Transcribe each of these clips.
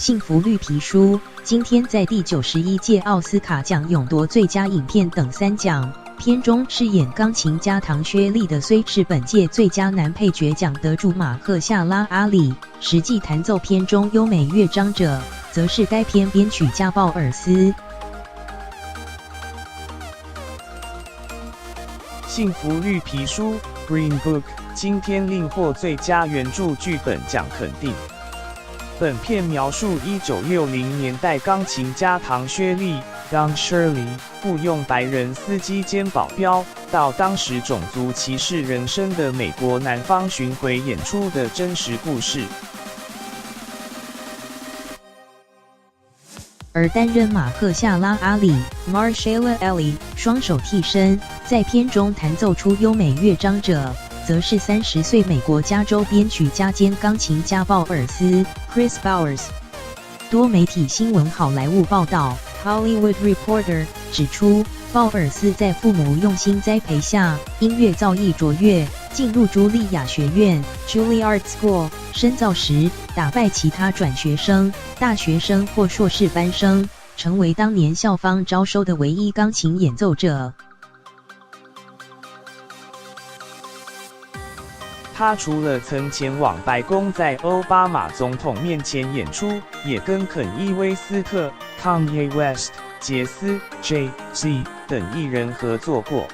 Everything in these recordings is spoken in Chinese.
幸福绿皮书》今天在第91届奥斯卡奖勇夺最佳影片等3奖。片中饰演钢琴家唐薛利的虽是本届最佳男配角奖得主马赫夏拉阿里，实际弹奏片中优美乐章者，则是该片编曲家鲍尔斯。幸福绿皮书 Green Book 今天另获最佳原著剧本奖肯定。本片描述1960年代钢琴家唐薛利 Don Shirley 雇用白人司机兼保镖，到当时种族歧视人生的美国南方巡回演出的真实故事。而担任马赫夏拉阿里 Marshala Ali 双手替身，在片中弹奏出优美乐章者，则是30岁美国加州编曲家兼钢琴家鲍尔斯 Chris Bowers。多媒体新闻好莱坞报道 Hollywood Reporter 指出，鲍尔斯在父母用心栽培下，音乐造诣卓越，进入茱莉亚学院 Juilliard School 深造时，打败其他转学生、大学生或硕士班生，成为当年校方招收的唯一钢琴演奏者。他除了曾前往白宫在奥巴马总统面前演出，也跟肯伊·威斯特、Kanye West、杰斯、Jay-Z 等艺人合作过。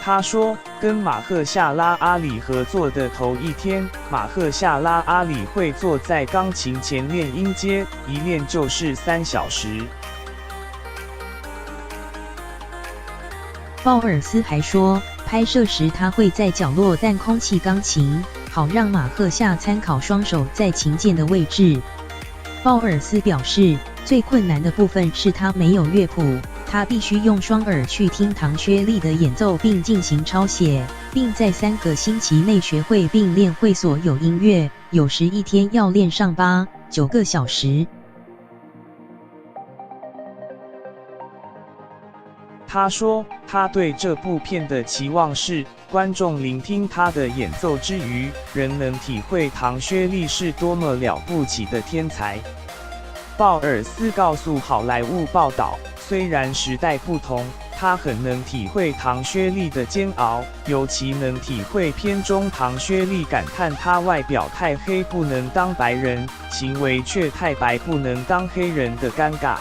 他说，跟马赫夏拉阿里合作的头一天，马赫夏拉阿里会坐在钢琴前练音阶，一练就是3小时。鲍尔斯还说，拍摄时他会在角落弹空气钢琴，好让马赫夏参考双手在琴键的位置。鲍尔斯表示，最困难的部分是他没有乐谱，他必须用双耳去听唐薛利的演奏并进行抄写，并在3个星期内学会并练会所有音乐，有时一天要练上8、9个小时。他说，他对这部片的期望是，观众聆听他的演奏之余，仍能体会唐薛利是多么了不起的天才。鲍尔斯告诉好莱坞报道，虽然时代不同，他很能体会唐薛利的煎熬，尤其能体会片中唐薛利感叹他外表太黑不能当白人，行为却太白不能当黑人的尴尬。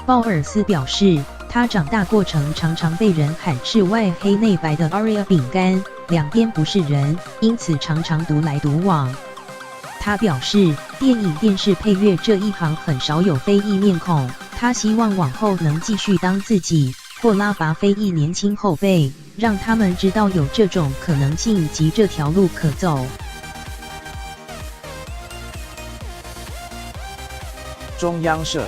鲍尔斯表示，他长大过程常常被人喊是外黑内白的 Oreo 饼干，两边不是人，因此常常独来独往。他表示，电影电视配乐这一行很少有非裔面孔，他希望往后能继续当自己，或拉拔非裔年轻后辈，让他们知道有这种可能性及这条路可走。中央社